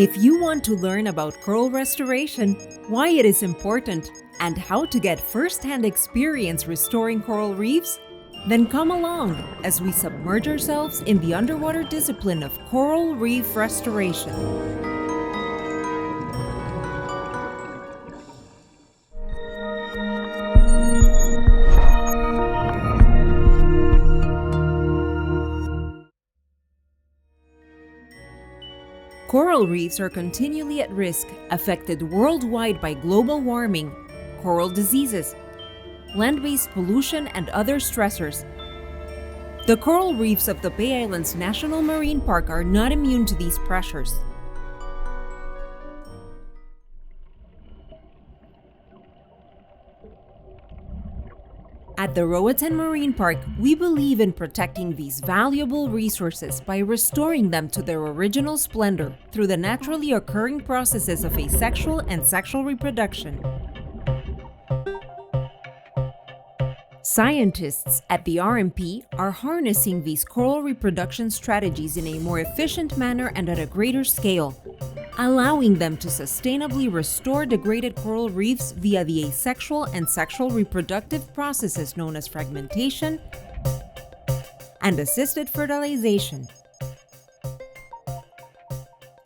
If you want to learn about coral restoration, why it is important, and how to get first-hand experience restoring coral reefs, then come along as we submerge ourselves in the underwater discipline of coral reef restoration. Coral reefs are continually at risk, affected worldwide by global warming, coral diseases, land-based pollution, and other stressors. The coral reefs of the Bay Islands National Marine Park are not immune to these pressures. At the Roatan Marine Park, we believe in protecting these valuable resources by restoring them to their original splendor through the naturally occurring processes of asexual and sexual reproduction. Scientists at the RMP are harnessing these coral reproduction strategies in a more efficient manner and at a greater scale, allowing them to sustainably restore degraded coral reefs via the asexual and sexual reproductive processes known as fragmentation and assisted fertilization.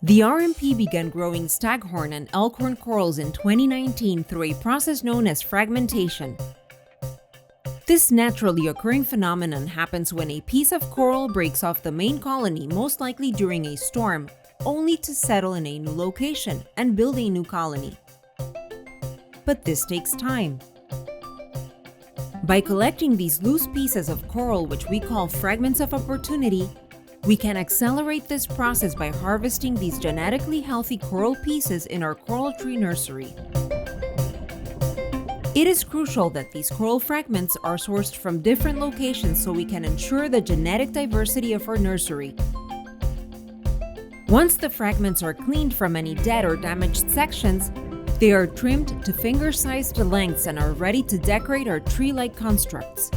The RMP began growing staghorn and elkhorn corals in 2019 through a process known as fragmentation. This naturally occurring phenomenon happens when a piece of coral breaks off the main colony, most likely during a storm, only to settle in a new location and build a new colony. But this takes time. By collecting these loose pieces of coral, which we call fragments of opportunity, we can accelerate this process by harvesting these genetically healthy coral pieces in our coral tree nursery. It is crucial that these coral fragments are sourced from different locations so we can ensure the genetic diversity of our nursery. Once the fragments are cleaned from any dead or damaged sections, they are trimmed to finger-sized lengths and are ready to decorate our tree-like constructs.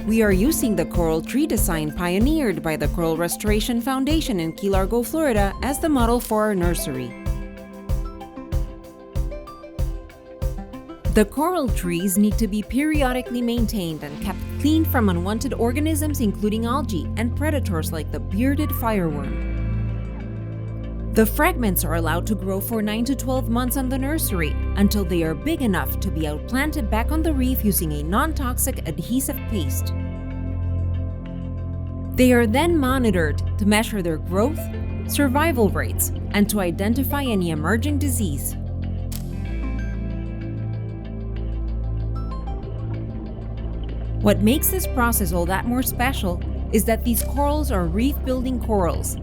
We are using the coral tree design pioneered by the Coral Restoration Foundation in Key Largo, Florida as the model for our nursery. The coral trees need to be periodically maintained and kept clean from unwanted organisms including algae and predators like the bearded fireworm. The fragments are allowed to grow for 9 to 12 months on the nursery until they are big enough to be outplanted back on the reef using a non-toxic adhesive paste. They are then monitored to measure their growth, survival rates, and to identify any emerging disease. What makes this process all that more special is that these corals are reef-building corals.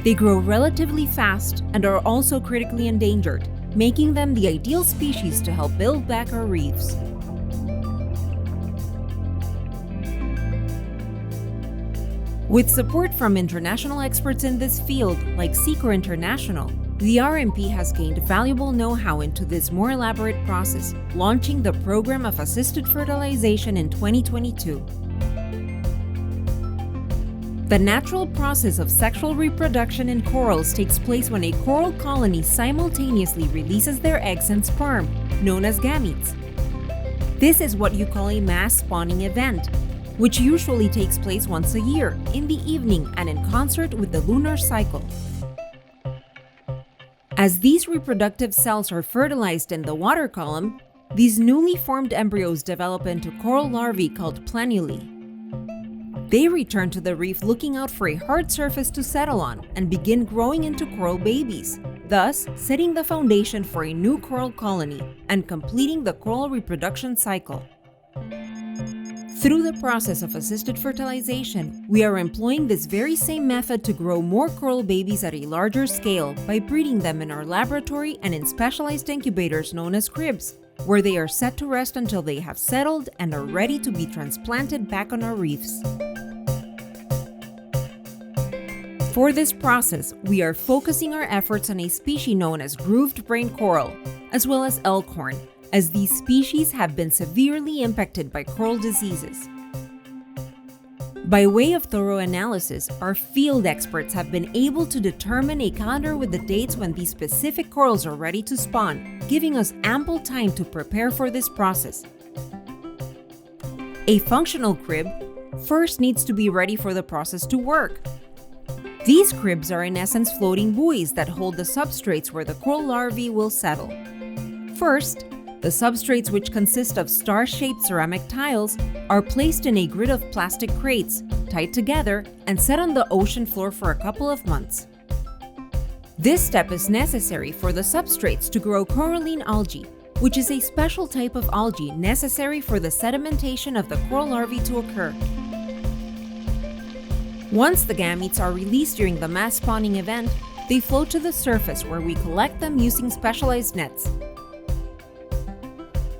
They grow relatively fast and are also critically endangered, making them the ideal species to help build back our reefs. With support from international experts in this field, like Secor International, the RMP has gained valuable know-how into this more elaborate process, launching the program of assisted fertilization in 2022. The natural process of sexual reproduction in corals takes place when a coral colony simultaneously releases their eggs and sperm, known as gametes. This is what you call a mass spawning event, which usually takes place once a year, in the evening and in concert with the lunar cycle. As these reproductive cells are fertilized in the water column, these newly formed embryos develop into coral larvae called planulae. They return to the reef looking out for a hard surface to settle on and begin growing into coral babies, thus setting the foundation for a new coral colony and completing the coral reproduction cycle. Through the process of assisted fertilization, we are employing this very same method to grow more coral babies at a larger scale by breeding them in our laboratory and in specialized incubators known as cribs, where they are set to rest until they have settled and are ready to be transplanted back on our reefs. For this process, we are focusing our efforts on a species known as grooved brain coral, as well as elkhorn, as these species have been severely impacted by coral diseases. By way of thorough analysis, our field experts have been able to determine a calendar with the dates when these specific corals are ready to spawn, giving us ample time to prepare for this process. A functional crib first needs to be ready for the process to work. These cribs are in essence floating buoys that hold the substrates where the coral larvae will settle. First, the substrates, which consist of star-shaped ceramic tiles, are placed in a grid of plastic crates, tied together and set on the ocean floor for a couple of months. This step is necessary for the substrates to grow coralline algae, which is a special type of algae necessary for the sedimentation of the coral larvae to occur. Once the gametes are released during the mass spawning event, they float to the surface where we collect them using specialized nets.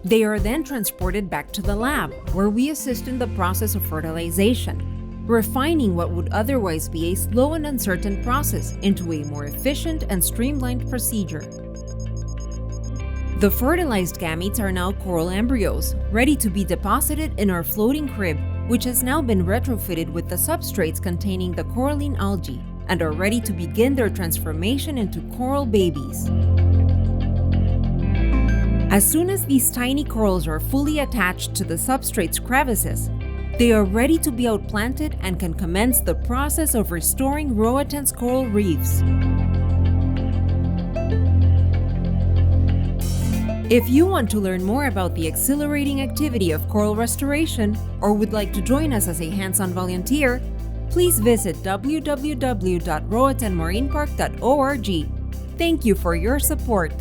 They are then transported back to the lab, where we assist in the process of fertilization, refining what would otherwise be a slow and uncertain process into a more efficient and streamlined procedure. The fertilized gametes are now coral embryos, ready to be deposited in our floating crib, which has now been retrofitted with the substrates containing the coralline algae, and are ready to begin their transformation into coral babies. As soon as these tiny corals are fully attached to the substrate's crevices, they are ready to be outplanted and can commence the process of restoring Roatan's coral reefs. If you want to learn more about the exhilarating activity of coral restoration or would like to join us as a hands-on volunteer, please visit www.roatanmarinepark.org. Thank you for your support.